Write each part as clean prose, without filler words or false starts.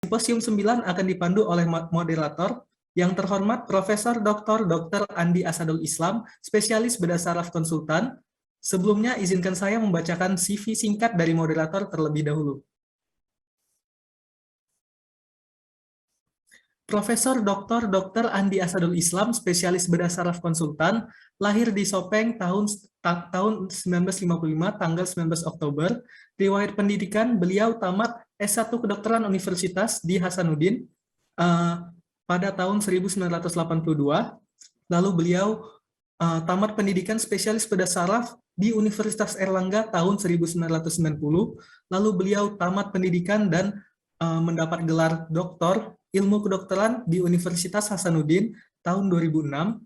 Simposium 9 akan dipandu oleh moderator yang terhormat Profesor Dr. Andi Asadul Islam, spesialis bedah saraf konsultan. Sebelumnya, izinkan saya membacakan CV singkat dari moderator terlebih dahulu. Profesor Dr. Andi Asadul Islam, spesialis bedah saraf konsultan, lahir di Sopeng tahun 1955, tanggal 19 Oktober. Riwayat pendidikan, beliau tamat S1 Kedokteran Universitas di Hasanuddin pada tahun 1982. Lalu beliau tamat pendidikan spesialis bedah saraf di Universitas Erlangga tahun 1990. Lalu beliau tamat pendidikan dan mendapat gelar doktor ilmu kedokteran di Universitas Hasanuddin tahun 2006.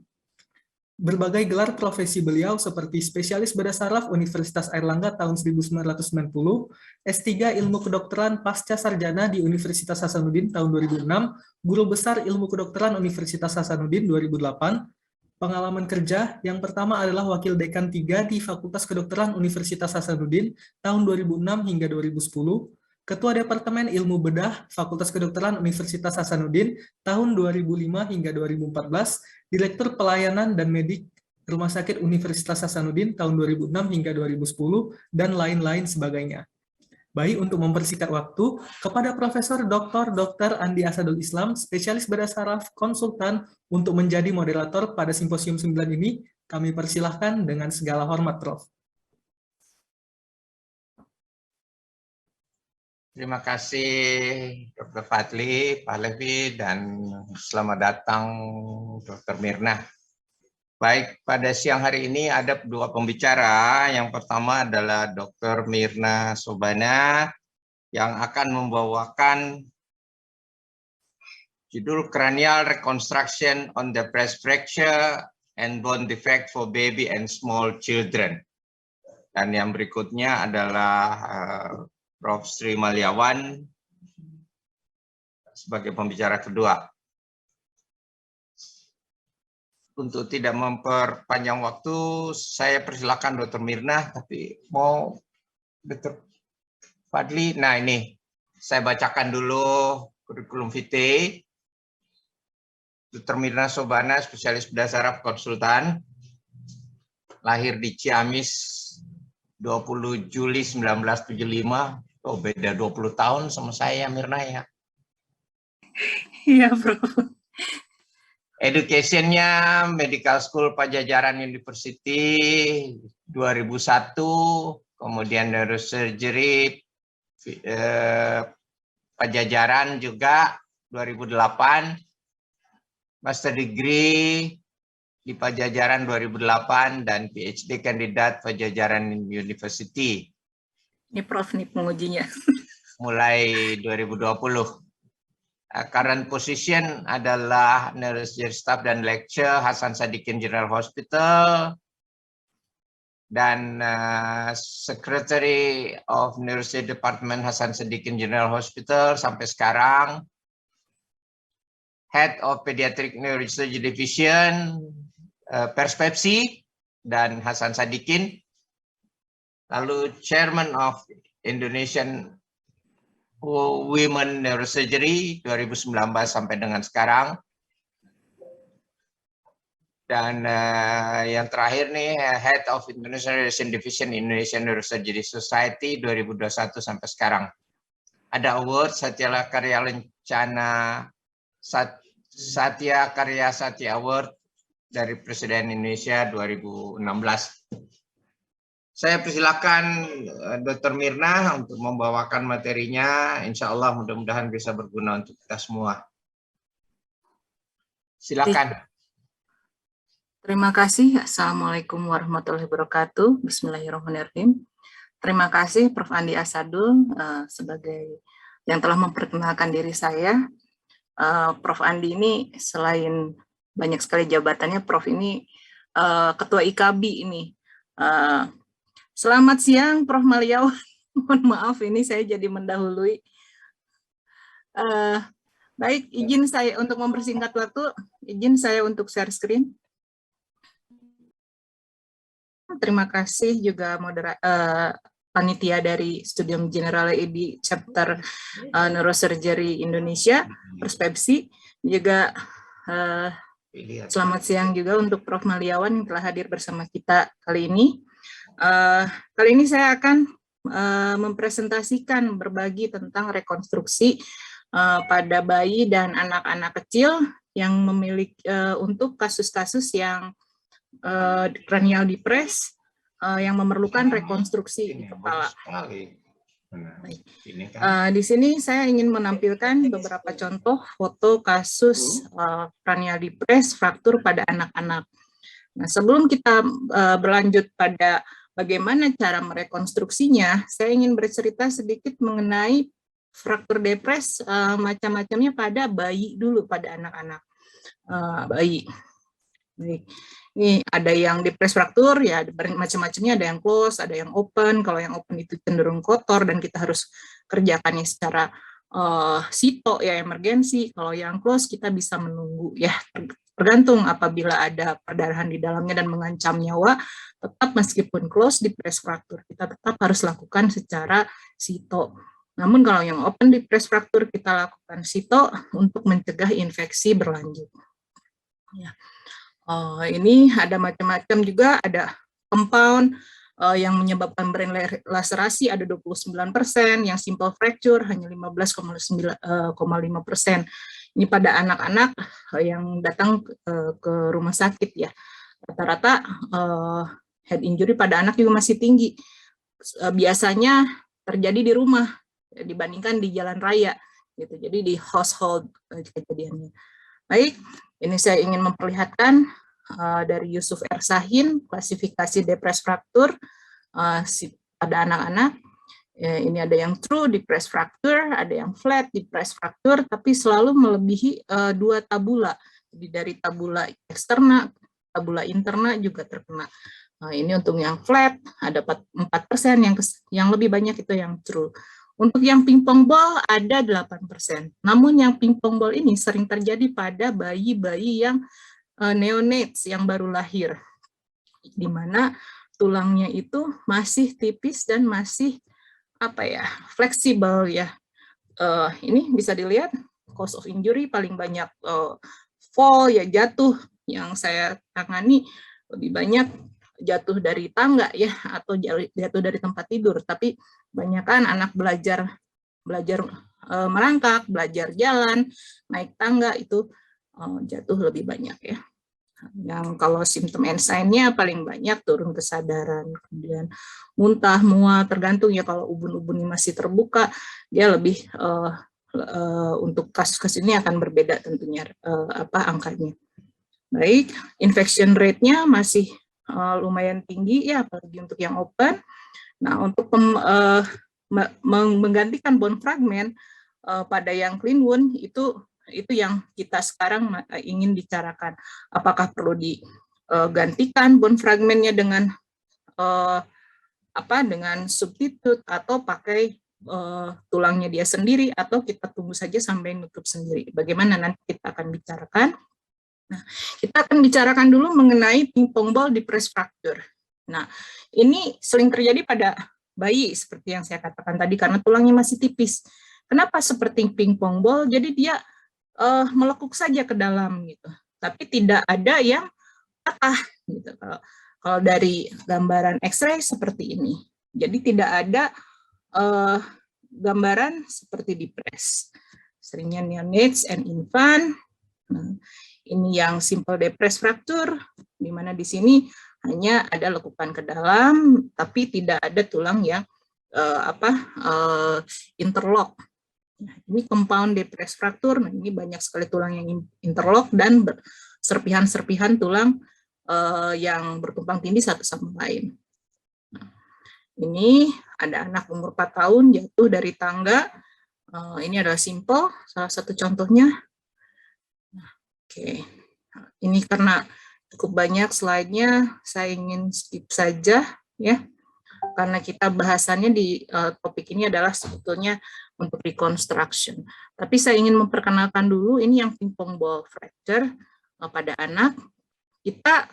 Berbagai gelar profesi beliau seperti spesialis bedah saraf Universitas Airlangga tahun 1990, S3 ilmu kedokteran pasca sarjana di Universitas Hasanuddin tahun 2006, guru besar ilmu kedokteran Universitas Hasanuddin 2008, pengalaman kerja yang pertama adalah wakil dekan 3 di Fakultas Kedokteran Universitas Hasanuddin tahun 2006 hingga 2010, Ketua Departemen Ilmu Bedah Fakultas Kedokteran Universitas Hasanuddin tahun 2005 hingga 2014, Direktur Pelayanan dan Medik Rumah Sakit Universitas Hasanuddin tahun 2006 hingga 2010, dan lain-lain sebagainya. Baik, untuk mempersingkat waktu, kepada Profesor Dr. Andi Asadul Islam, spesialis bedah saraf konsultan, untuk menjadi moderator pada Simposium 9 ini, kami persilahkan dengan segala hormat, Prof. Terima kasih Dr. Fadli, Pak Levi, dan selamat datang Dr. Mirna. Baik, pada siang hari ini ada dua pembicara. Yang pertama adalah Dr. Mirna Sobana yang akan membawakan judul Cranial Reconstruction on the Breast Fracture and Bone Defect for Baby and Small Children. Dan yang berikutnya adalah Prof. Sri Maliawan sebagai pembicara kedua. Untuk tidak memperpanjang waktu, saya persilakan Dr. Mirna, tapi mau Dr. Fadli. Nah, ini saya bacakan dulu kurikulum vitae. Dr. Mirna Sobana, spesialis bedah saraf konsultan, lahir di Ciamis 20 Juli 1975. Oh, beda 20 tahun sama saya, Mirna, ya. Iya, Bro. Education-nya Medical School Pajajaran University 2001, kemudian Neurosurgery Pajajaran juga 2008, Master Degree di Pajajaran 2008, dan PhD kandidat Pajajaran University. Ini Prof nih pengujinya. Mulai 2020. Current position adalah Neurosurgery Staff dan Lecture Hasan Sadikin General Hospital, dan Secretary of Neurosurgery Department Hasan Sadikin General Hospital sampai sekarang. Head of Pediatric Neurosurgery Division, Perspepsi dan Hasan Sadikin. Lalu Chairman of Indonesian Women Neurosurgery 2019 sampai dengan sekarang. Dan yang terakhir nih, Head of Indonesian Neurosurgery Division Indonesian Neurosurgery Society 2021 sampai sekarang. Ada award Satya Karya Lencana Satya Karya Satya Award dari Presiden Indonesia 2016. Saya persilakan Dr. Mirna untuk membawakan materinya. Insya Allah mudah-mudahan bisa berguna untuk kita semua. Silakan. Terima kasih. Assalamualaikum warahmatullahi wabarakatuh. Bismillahirrahmanirrahim. Terima kasih Prof. Andi Asadul sebagai yang telah memperkenalkan diri saya. Prof. Andi ini selain banyak sekali jabatannya, Prof. ini Ketua IKB ini. Selamat siang, Prof. Maliawan. Mohon maaf, ini saya jadi mendahului. Baik, izin saya untuk mempersingkat waktu, izin saya untuk share screen. Terima kasih juga panitia dari Studium Generale di chapter Neurosurgery Indonesia, Perspepsi. Juga selamat siang juga untuk Prof. Maliawan yang telah hadir bersama kita kali ini. Kali ini saya akan mempresentasikan berbagi tentang rekonstruksi pada bayi dan anak-anak kecil yang memiliki untuk kasus-kasus yang cranial depress yang memerlukan rekonstruksi di kepala. Di sini saya ingin menampilkan beberapa contoh foto kasus cranial depress fraktur pada anak-anak. Nah, sebelum kita berlanjut pada bagaimana cara merekonstruksinya, saya ingin bercerita sedikit mengenai fraktur depres macam-macamnya pada bayi dulu, pada anak-anak bayi. Baik. Ini ada yang depres fraktur, ya macam-macamnya, ada yang close, ada yang open. Kalau yang open itu cenderung kotor dan kita harus kerjakannya secara sito, ya emergensi. Kalau yang close kita bisa menunggu, ya tergantung apabila ada perdarahan di dalamnya dan mengancam nyawa, tetap meskipun close depres fraktur kita tetap harus lakukan secara sito. Namun kalau yang open depres fraktur kita lakukan sito untuk mencegah infeksi berlanjut. Ya. Ini ada macam-macam juga, ada compound yang menyebabkan brain laserasi ada 29%, yang simple fracture hanya 15,5%. Ini pada anak-anak yang datang ke rumah sakit, ya. Rata-rata head injury pada anak juga masih tinggi. Biasanya terjadi di rumah dibandingkan di jalan raya, gitu. Jadi di household kejadiannya. Baik, ini saya ingin memperlihatkan dari Yusuf Ersahin, klasifikasi depres fraktur pada anak-anak. Ini ada yang true depres fraktur, ada yang flat depres fraktur, tapi selalu melebihi 2 tabula. Jadi dari tabula eksterna, tabula interna juga terkena. Ini untuk yang flat, ada 4%, yang lebih banyak itu yang true. Untuk yang pingpong ball ada 8%. Namun yang pingpong ball ini sering terjadi pada bayi-bayi yang neonates, yang baru lahir, di mana tulangnya itu masih tipis dan masih fleksibel, ya. Ini bisa dilihat cause of injury paling banyak fall, ya, jatuh. Yang saya tangani lebih banyak jatuh dari tangga, ya, atau jatuh dari tempat tidur, tapi banyakkan anak belajar merangkak, belajar jalan, naik tangga, itu jatuh lebih banyak, ya. Yang kalau simptom and sign-nya paling banyak turun kesadaran, kemudian muntah, mual, tergantung, ya. Kalau ubun-ubun masih terbuka, dia lebih untuk kasus-kasus ini akan berbeda tentunya angkanya. Baik, infection rate-nya masih lumayan tinggi, ya, apalagi untuk yang open. Nah, untuk menggantikan bone fragment pada yang clean wound itu yang kita sekarang ingin bicarakan. Apakah perlu digantikan bone fragmentnya dengan dengan substitute, atau pakai tulangnya dia sendiri, atau kita tunggu saja sampai nutup sendiri. Bagaimana nanti kita akan bicarakan. Nah, kita akan bicarakan dulu mengenai pingpong ball depres fracture. Nah, ini sering terjadi pada bayi seperti yang saya katakan tadi karena tulangnya masih tipis. Kenapa seperti pingpong ball? Jadi dia melekuk saja ke dalam, gitu. Tapi tidak ada yang patah, gitu. Kalau dari gambaran X-ray seperti ini. Jadi tidak ada gambaran seperti depres. Seringnya neonates and infant. Nah, ini yang simple depres fracture, di mana di sini hanya ada lekukan ke dalam, tapi tidak ada tulang yang interlock. Nah, ini compound depres fracture. Nah, ini banyak sekali tulang yang interlock dan serpihan-serpihan tulang yang bertumpang tindih satu sama lain. Nah, ini ada anak umur 4 tahun jatuh dari tangga. Ini adalah simple, salah satu contohnya. Oke, ini karena cukup banyak slide-nya, saya ingin skip saja, ya, karena kita bahasannya di topik ini adalah sebetulnya untuk reconstruction. Tapi saya ingin memperkenalkan dulu, ini yang pingpong ball fracture pada anak. Kita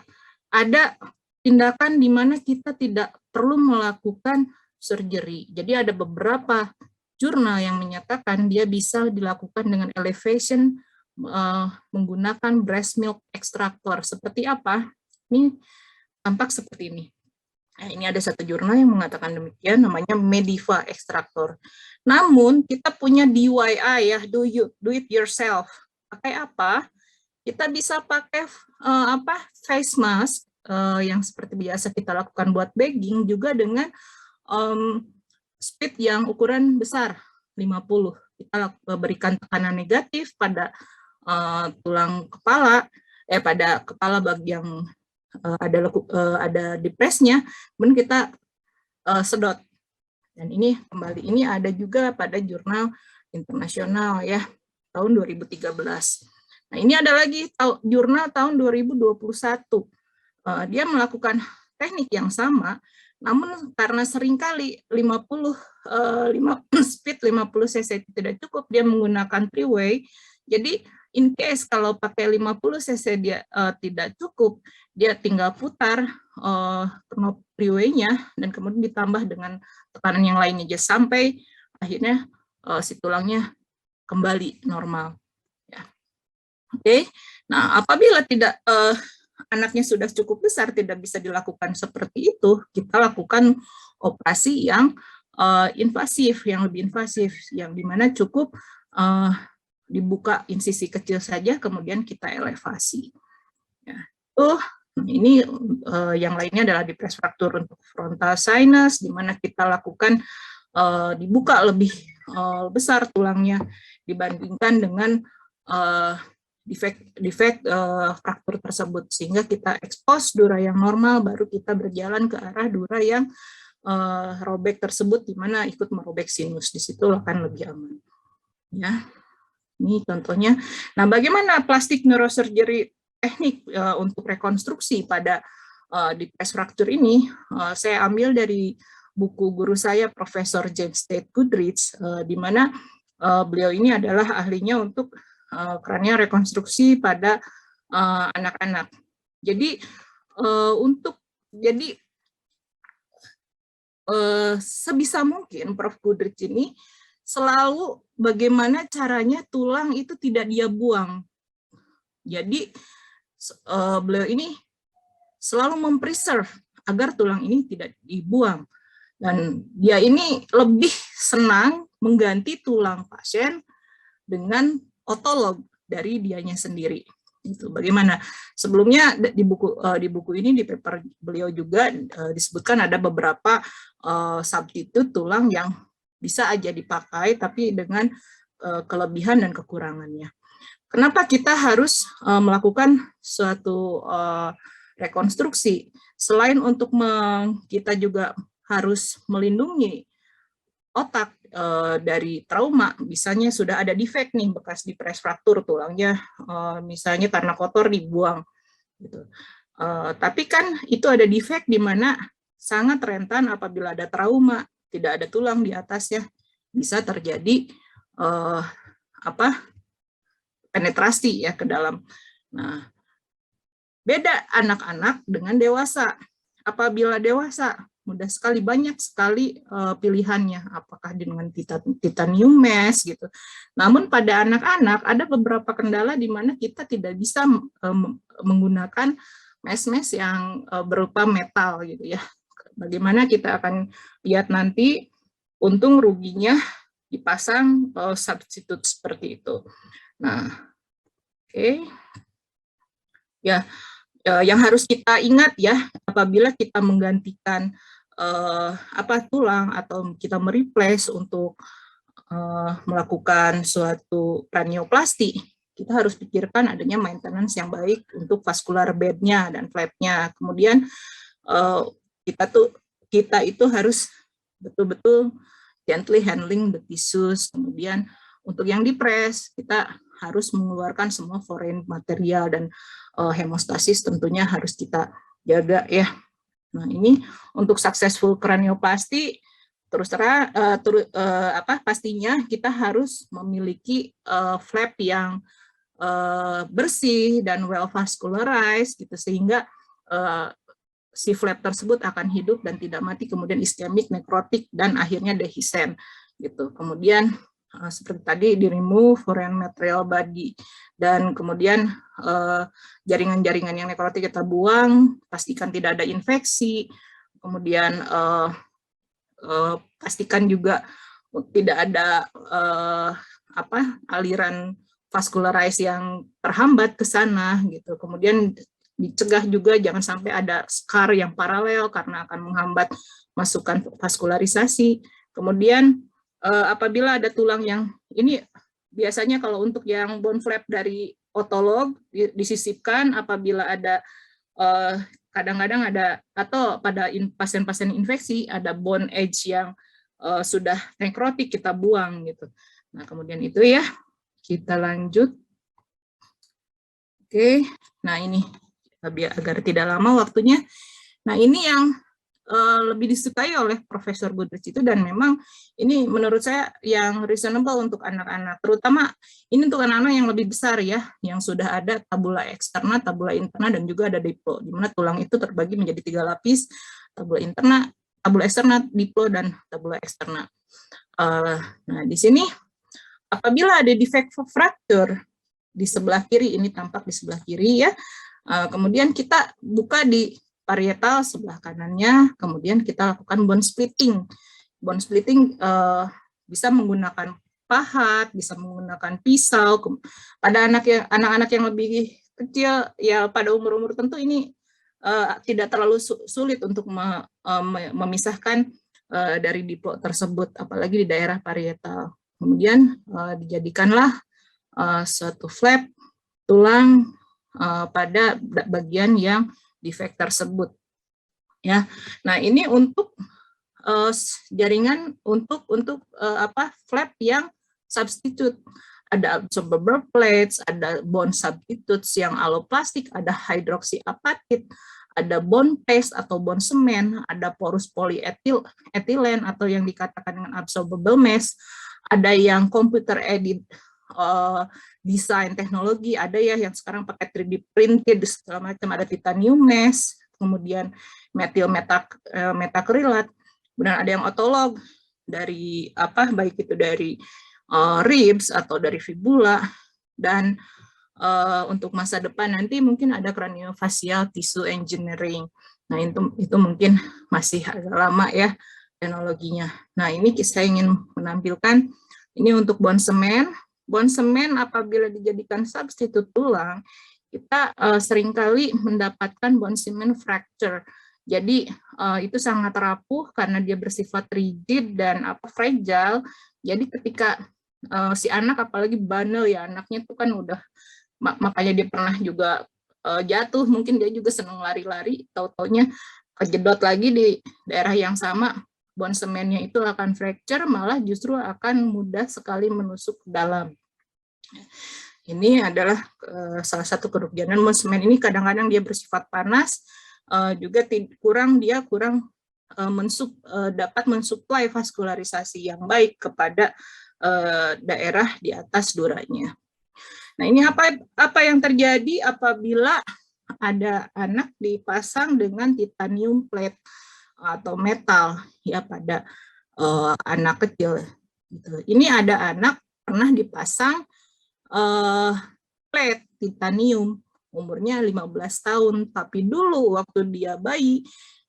ada tindakan di mana kita tidak perlu melakukan surgery. Jadi ada beberapa jurnal yang menyatakan dia bisa dilakukan dengan elevation menggunakan breast milk extractor. Seperti apa? Ini tampak seperti ini. Nah, ini ada satu jurnal yang mengatakan demikian, namanya Mediva extractor. Namun kita punya DIY ya, do it yourself. Pakai apa? Kita bisa pakai face mask yang seperti biasa kita lakukan buat bagging, juga dengan speed yang ukuran besar 50. Kita berikan tekanan negatif pada tulang kepala, pada kepala bagian ada depresnya, kemudian kita sedot. Dan ini kembali ini ada juga pada jurnal internasional ya tahun 2013. Nah, ini ada lagi jurnal tahun 2021. Dia melakukan teknik yang sama, namun karena seringkali speed 50 cc tidak cukup, dia menggunakan three-way. Jadi in case kalau pakai 50 cc dia tidak cukup, dia tinggal putar knob three-way-nya dan kemudian ditambah dengan tekanan yang lainnya aja sampai akhirnya si tulangnya kembali normal. Ya. Oke. Nah, apabila tidak anaknya sudah cukup besar, tidak bisa dilakukan seperti itu, kita lakukan operasi yang invasif, yang lebih invasif, yang dimana cukup dibuka insisi kecil saja, kemudian kita elevasi. Ya. Ini yang lainnya adalah depresi fraktur untuk frontal sinus, di mana kita lakukan dibuka lebih besar tulangnya dibandingkan dengan defek fraktur tersebut, sehingga kita expose dura yang normal, baru kita berjalan ke arah dura yang robek tersebut, di mana ikut merobek sinus, di situ akan lebih aman. Ya, ini contohnya. Nah, bagaimana plastik neurosurgery teknik untuk rekonstruksi pada depresi fraktur ini? Saya ambil dari buku guru saya, Profesor James Tate Goodrich, di mana beliau ini adalah ahlinya untuk kranial rekonstruksi pada anak-anak. Jadi sebisa mungkin Prof. Goodrich ini selalu bagaimana caranya tulang itu tidak dia buang. Jadi beliau ini selalu mempreserve agar tulang ini tidak dibuang. Dan dia ini lebih senang mengganti tulang pasien dengan otolog dari dianya sendiri. Itu bagaimana? Sebelumnya di buku ini, di paper beliau juga disebutkan ada beberapa substitut tulang yang bisa aja dipakai, tapi dengan kelebihan dan kekurangannya. Kenapa kita harus melakukan suatu rekonstruksi? Selain untuk kita juga harus melindungi otak dari trauma, misalnya sudah ada defek nih, bekas depresi fraktur tulangnya, misalnya karena kotor dibuang, gitu. Tapi kan itu ada defek di mana sangat rentan apabila ada trauma, tidak ada tulang di atasnya, bisa terjadi penetrasi ya ke dalam. Nah, beda anak-anak dengan dewasa. Apabila dewasa, mudah sekali, banyak sekali pilihannya, apakah dengan titanium mesh gitu. Namun pada anak-anak ada beberapa kendala di mana kita tidak bisa menggunakan mesh yang berupa metal gitu ya. Bagaimana kita akan lihat nanti, untung ruginya dipasang substitut seperti itu. Nah, oke. Ya, yang harus kita ingat ya, apabila kita menggantikan tulang atau kita mereplace untuk melakukan suatu cranioplasty, kita harus pikirkan adanya maintenance yang baik untuk vascular bed-nya dan flap-nya. Kemudian kita itu harus betul-betul gently handling the tissues. Kemudian untuk yang dipres, kita harus mengeluarkan semua foreign material, dan hemostasis tentunya harus kita jaga ya. Nah, ini untuk successful cranioplasty, pastinya kita harus memiliki flap yang bersih dan well vascularized gitu, sehingga si flap tersebut akan hidup dan tidak mati, kemudian iskemik, nekrotik, dan akhirnya dehiscent gitu. Kemudian seperti tadi di remove foreign material body, dan kemudian jaringan-jaringan yang nekrotik kita buang, pastikan tidak ada infeksi, kemudian pastikan juga tidak ada aliran vascularize yang terhambat ke sana gitu. Kemudian dicegah juga jangan sampai ada scar yang paralel karena akan menghambat masukan vaskularisasi. Kemudian apabila ada tulang yang ini biasanya kalau untuk yang bone flap dari otolog disisipkan apabila ada kadang-kadang ada atau pada pasien-pasien infeksi ada bone edge yang sudah nekrotik kita buang gitu. Nah, kemudian itu ya. Kita lanjut. Oke. Nah, ini biar agar tidak lama waktunya. Nah, ini yang lebih disukai oleh Profesor Goodrich itu, dan memang ini menurut saya yang reasonable untuk anak-anak, terutama ini untuk anak-anak yang lebih besar ya, yang sudah ada tabula externa, tabula interna, dan juga ada diplo, di mana tulang itu terbagi menjadi 3 lapis, tabula interna, tabula externa, diplo, dan tabula externa. Nah, di sini apabila ada defect fracture di sebelah kiri, ini tampak di sebelah kiri ya, kemudian kita buka di parietal sebelah kanannya, kemudian kita lakukan bone splitting. Bone splitting bisa menggunakan pahat, bisa menggunakan pisau. Pada anak-anak yang lebih kecil, ya pada umur-umur tentu ini tidak terlalu sulit untuk memisahkan dari diplo tersebut, apalagi di daerah parietal. Kemudian dijadikanlah suatu flap tulang pada bagian yang defect tersebut ya. Nah, ini untuk jaringan untuk flap yang substitute. Ada absorbable plates, ada bone substitutes yang alloplastic, ada hydroxyapatite, ada bone paste atau bone cement, ada porous polyethylene atau yang dikatakan dengan absorbable mesh, ada yang computer aided desain teknologi, ada ya yang sekarang pakai 3D printed segala macam, ada titanium mesh, kemudian metil metakrilat, kemudian ada yang otolog dari baik itu dari ribs atau dari fibula, dan untuk masa depan nanti mungkin ada craniofacial tissue engineering. Nah, itu mungkin masih agak lama ya teknologinya. Nah, ini saya ingin menampilkan ini untuk bone cement. Bone cement apabila dijadikan substitut tulang, kita seringkali mendapatkan bone cement fracture. Jadi itu sangat rapuh karena dia bersifat rigid dan fragile. Jadi ketika si anak apalagi bandel ya, anaknya itu kan udah, makanya dia pernah juga jatuh, mungkin dia juga senang lari-lari, tahu-taunya kejedot lagi di daerah yang sama, bone cementnya itu akan fracture, malah justru akan mudah sekali menusuk ke dalam. Ini adalah salah satu kerugian. Bone cement ini kadang-kadang dia bersifat panas, juga kurang dapat mensuplai vaskularisasi yang baik kepada daerah di atas duranya. Nah, ini apa yang terjadi apabila ada anak dipasang dengan titanium plate atau metal ya pada anak kecil. Gitu. Ini ada anak pernah dipasang plate titanium, umurnya 15 tahun, tapi dulu waktu dia bayi,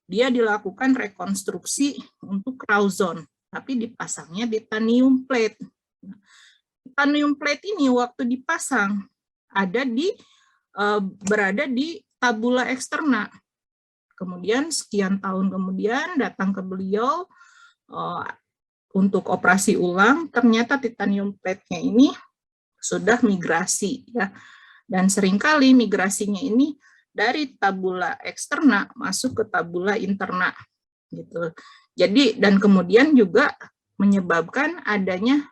dia dilakukan rekonstruksi untuk Crouzon, tapi dipasangnya titanium plate. Nah, titanium plate ini waktu dipasang berada di tabula externa. Kemudian sekian tahun kemudian datang ke beliau untuk operasi ulang, ternyata titanium plate-nya ini sudah migrasi ya. Dan seringkali migrasinya ini dari tabula externa masuk ke tabula interna gitu. Jadi dan kemudian juga menyebabkan adanya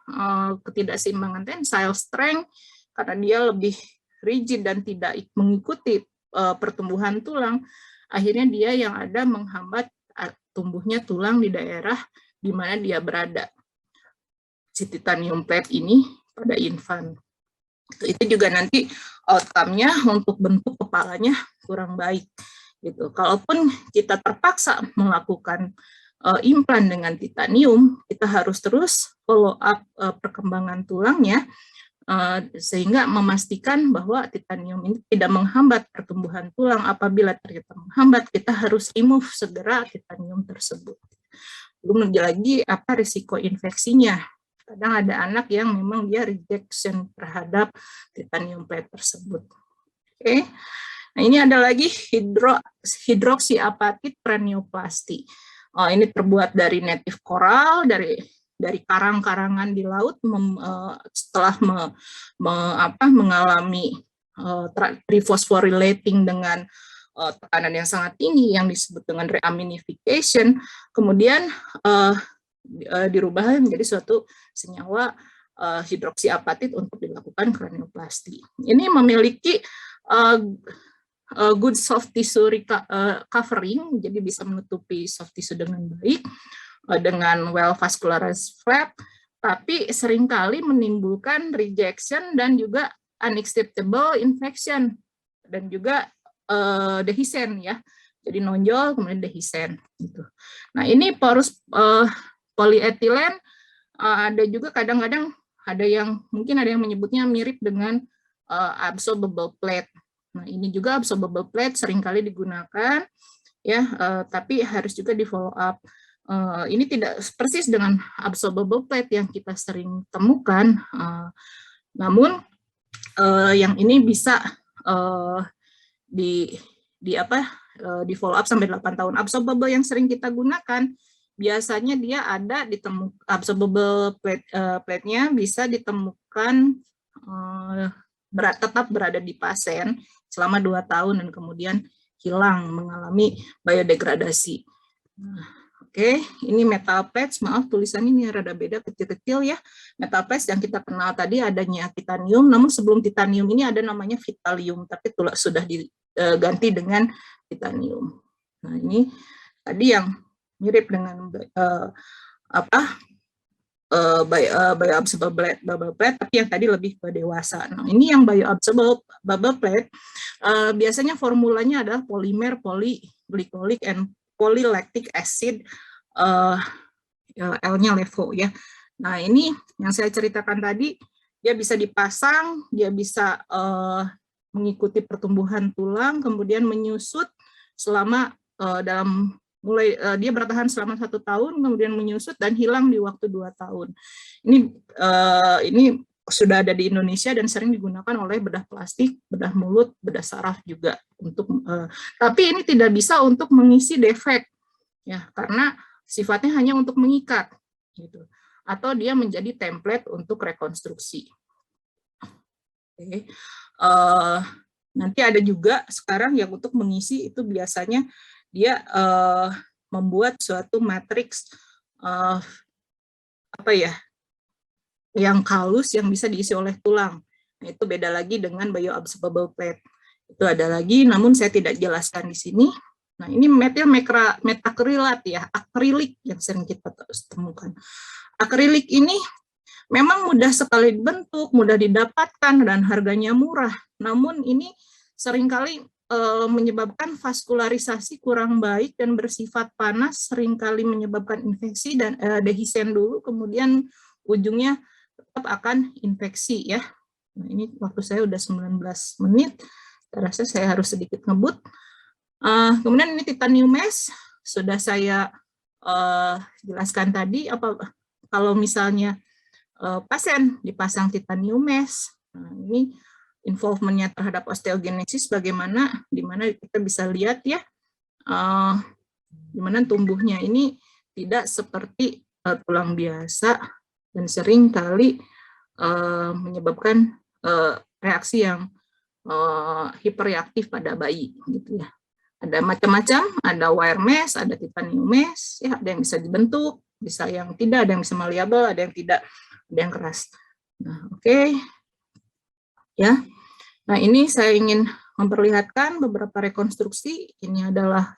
ketidakseimbangan tensile strength karena dia lebih rigid dan tidak mengikuti pertumbuhan tulang. Akhirnya dia yang ada menghambat tumbuhnya tulang di daerah di mana dia berada. Si titanium plate ini pada infan. Itu juga nanti outcome-nya untuk bentuk kepalanya kurang baik. gitu. Kalaupun kita terpaksa melakukan implan dengan titanium, kita harus terus follow up perkembangan tulangnya, sehingga memastikan bahwa titanium ini tidak menghambat pertumbuhan tulang. Apabila ternyata menghambat, kita harus remove segera titanium tersebut. Belum lagi apa risiko infeksinya. Kadang ada anak yang memang dia rejection terhadap titanium plate tersebut. Oke. Nah, ini ada lagi hidroksiapatit cranioplasty. Ini terbuat dari native coral, dari karang-karangan di laut setelah mengalami rephosphorylating dengan tekanan yang sangat tinggi yang disebut dengan reaminification, kemudian dirubah menjadi suatu senyawa hidroksiapatit untuk dilakukan cranioplasty. Ini memiliki good soft tissue covering, jadi bisa menutupi soft tissue dengan baik, dengan well vascularized flap, tapi seringkali menimbulkan rejection dan juga unacceptable infection, dan juga dehiscent ya, jadi nonjol kemudian dehiscent gitu. Nah, ini porus polietilen ada juga kadang-kadang ada yang mungkin ada yang menyebutnya mirip dengan absorbable plate. Nah, ini juga absorbable plate seringkali digunakan ya, tapi harus juga di follow up. Ini tidak persis dengan absorbable plate yang kita sering temukan, namun yang ini bisa di follow up sampai 8 tahun. Absorbable yang sering kita gunakan biasanya dia ada absorbable plate-nya bisa ditemukan tetap berada di pasien selama 2 tahun dan kemudian hilang, mengalami biodegradasi. Oke, ini metal plates, maaf tulisan ini rada beda, kecil-kecil ya. Metal plates yang kita kenal tadi adanya titanium, namun sebelum titanium ini ada namanya vitalium, tapi sudah diganti dengan titanium. Nah, ini tadi yang mirip dengan bioabsorbable bubble plate, tapi yang tadi lebih ke dewasa. Nah, ini yang bioabsorbable bubble plate, biasanya formulanya adalah polimer polyglycolic and polylactic acid, L-nya levo ya. Nah, ini yang saya ceritakan tadi, dia bisa dipasang, dia bisa mengikuti pertumbuhan tulang, kemudian menyusut selama dia bertahan selama 1 tahun, kemudian menyusut dan hilang di waktu 2 tahun. Ini sudah ada di Indonesia dan sering digunakan oleh bedah plastik, bedah mulut, bedah saraf juga tapi ini tidak bisa untuk mengisi defek ya, karena sifatnya hanya untuk mengikat gitu, atau dia menjadi template untuk rekonstruksi. Oke. Nanti ada juga sekarang yang untuk mengisi itu biasanya dia membuat suatu matriks yang halus yang bisa diisi oleh tulang. Nah, itu beda lagi dengan bioabsorbable plate. Itu ada lagi, namun saya tidak jelaskan di sini. Nah, ini metil metakrilat ya, akrilik yang sering kita temukan. Akrilik ini memang mudah sekali dibentuk, mudah didapatkan, dan harganya murah. Namun ini seringkali menyebabkan vaskularisasi kurang baik dan bersifat panas, seringkali menyebabkan infeksi dan dehiscent dulu, kemudian ujungnya tetap akan infeksi ya. Nah, ini waktu saya udah 19 menit, terasa saya harus sedikit ngebut. Kemudian ini titanium mesh, sudah saya jelaskan tadi, kalau misalnya pasien dipasang titanium mesh, nah, ini involvementnya terhadap osteogenesis bagaimana, di mana kita bisa lihat ya, di mana tumbuhnya ini tidak seperti tulang biasa dan sering kali menyebabkan reaksi yang hiperreaktif pada bayi gitu ya. Ada macam-macam, ada wire mesh, ada titanium mesh, ya, ada yang bisa dibentuk, bisa yang tidak, ada yang bisa malleable, ada yang tidak, ada yang keras. Nah, oke. Ya, nah ini saya ingin memperlihatkan beberapa rekonstruksi. Ini adalah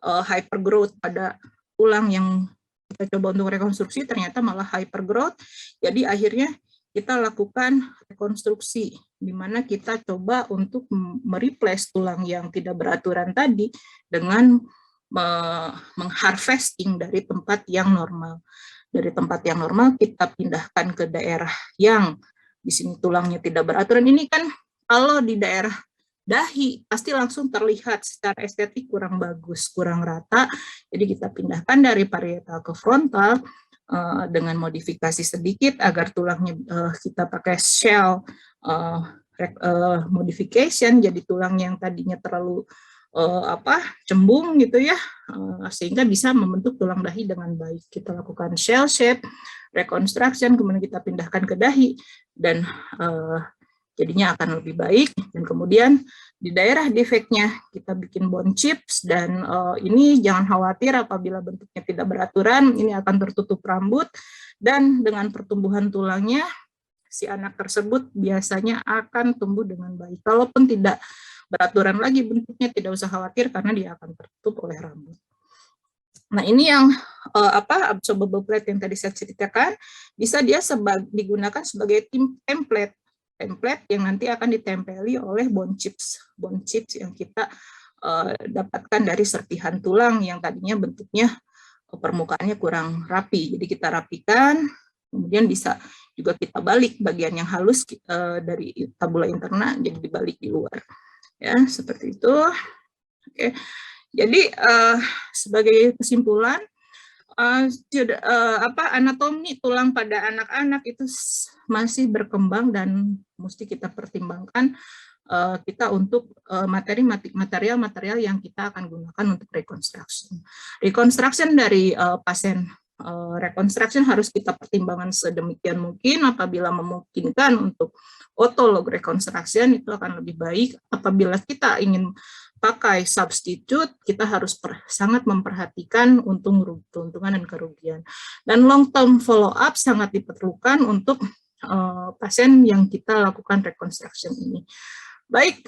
hypergrowth pada tulang yang kita coba untuk rekonstruksi, ternyata malah hypergrowth. Jadi akhirnya kita lakukan rekonstruksi, di mana kita coba untuk mereplace tulang yang tidak beraturan tadi dengan mengharvesting dari tempat yang normal. Dari tempat yang normal kita pindahkan ke daerah yang di sini tulangnya tidak beraturan. Ini kan kalau di daerah dahi pasti langsung terlihat secara estetik kurang bagus, kurang rata. Jadi kita pindahkan dari parietal ke frontal dengan modifikasi sedikit agar tulangnya kita pakai shell modification, jadi tulang yang tadinya terlalu cembung gitu ya, sehingga bisa membentuk tulang dahi dengan baik. Kita lakukan shell shape reconstruction, kemudian kita pindahkan ke dahi dan jadinya akan lebih baik. Dan kemudian di daerah defeknya kita bikin bone chips, dan ini jangan khawatir apabila bentuknya tidak beraturan, ini akan tertutup rambut, dan dengan pertumbuhan tulangnya si anak tersebut biasanya akan tumbuh dengan baik. Kalaupun tidak beraturan lagi bentuknya, tidak usah khawatir karena dia akan tertutup oleh rambut. Nah, ini yang absorbable plate yang tadi saya ceritakan, bisa dia digunakan sebagai template yang nanti akan ditempeli oleh bone chips yang kita dapatkan dari serpihan tulang yang tadinya bentuknya permukaannya kurang rapi. Jadi kita rapikan, kemudian bisa juga kita balik bagian yang halus dari tabula interna jadi dibalik di luar. Ya, seperti itu. Oke. Jadi sebagai kesimpulan, anatomi tulang pada anak-anak itu masih berkembang dan mesti kita pertimbangkan kita untuk material yang kita akan gunakan untuk reconstruction. Reconstruction dari pasien reconstruction harus kita pertimbangkan sedemikian mungkin. Apabila memungkinkan untuk autolog reconstruction itu akan lebih baik. Apabila kita ingin pakai substitute, kita harus sangat memperhatikan keuntungan dan kerugian. Dan long term follow up sangat diperlukan untuk pasien yang kita lakukan reconstruction ini. Baik,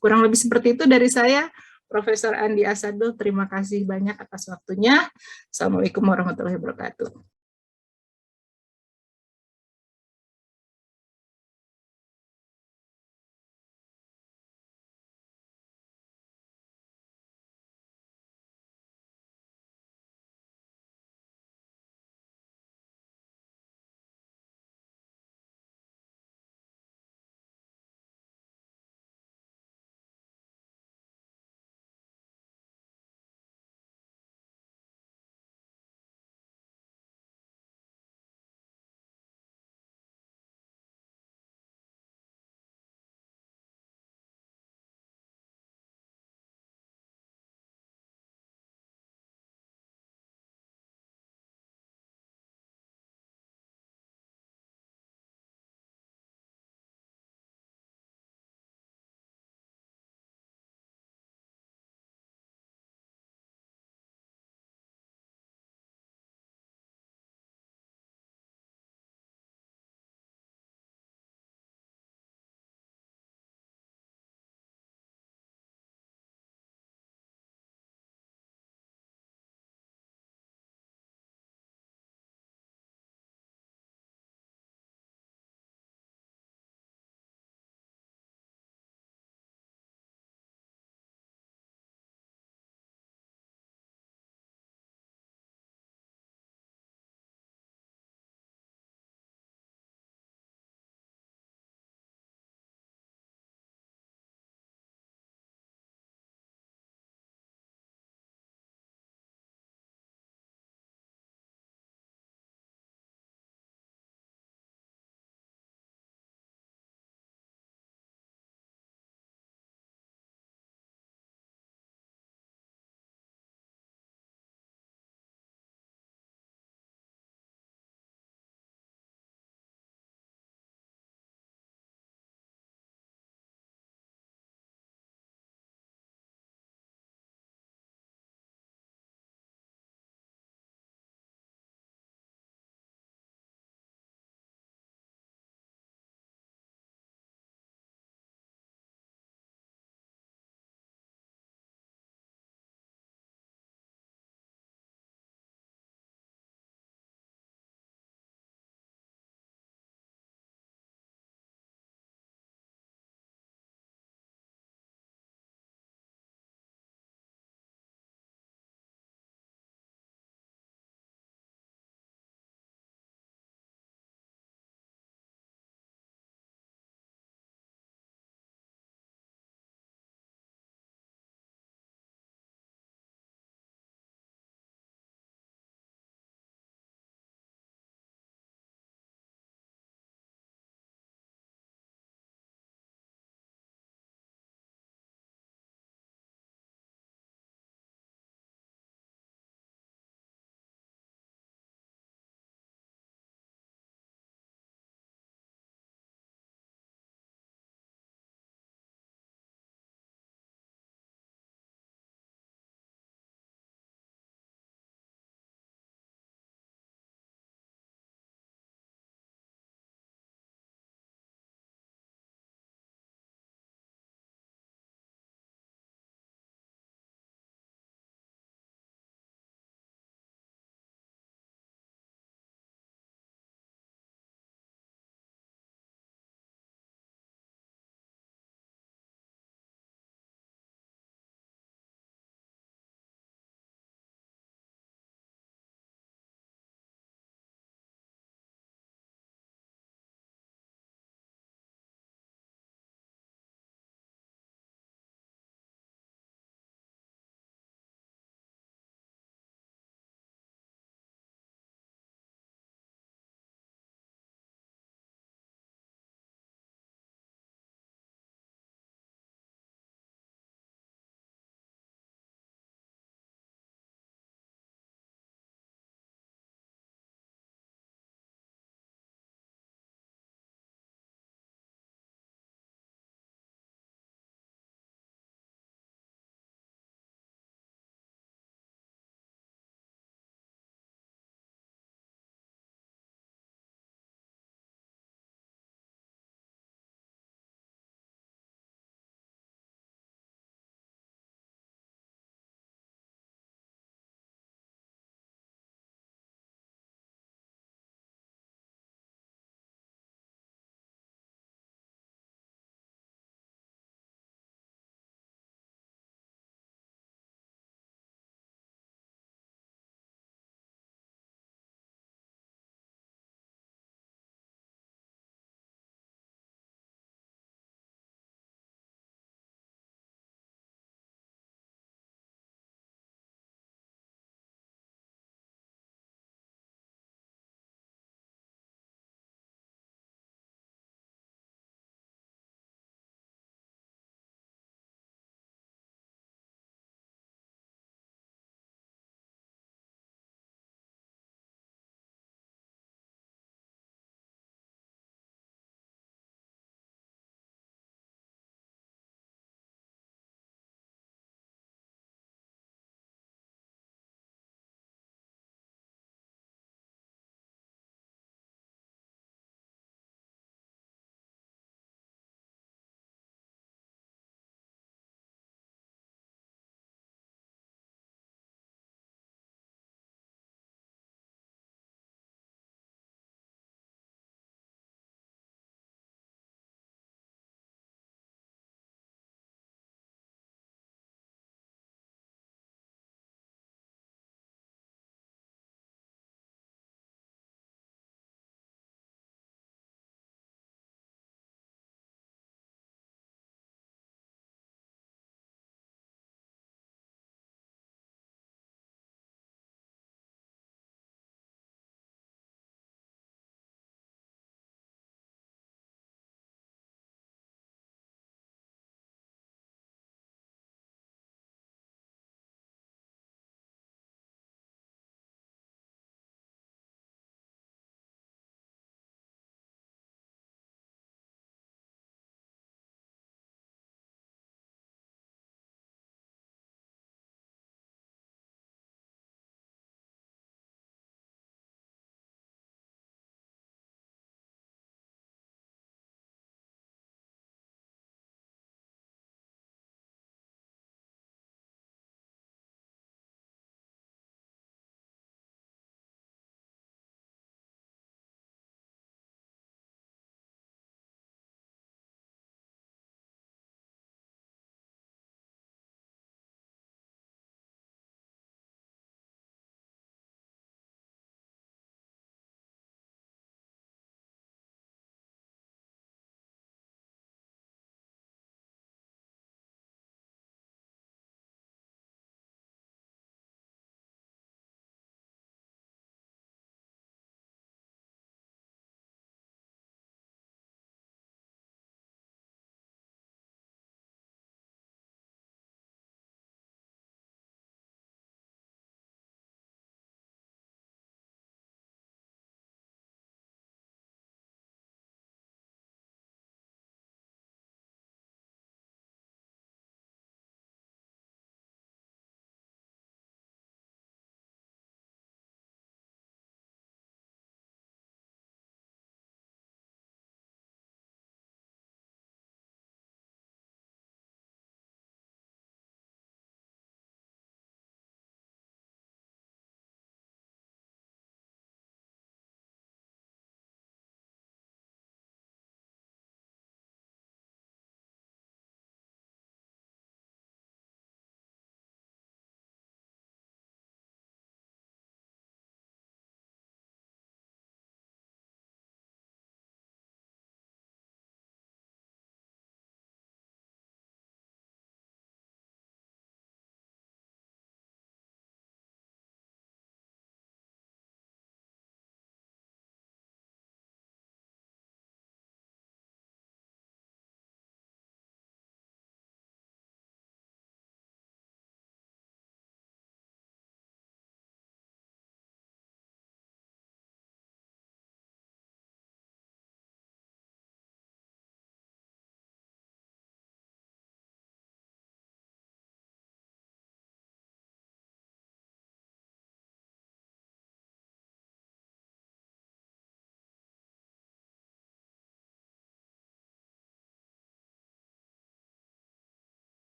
kurang lebih seperti itu dari saya, Profesor Andi Asadul. Terima kasih banyak atas waktunya. Assalamualaikum warahmatullahi wabarakatuh.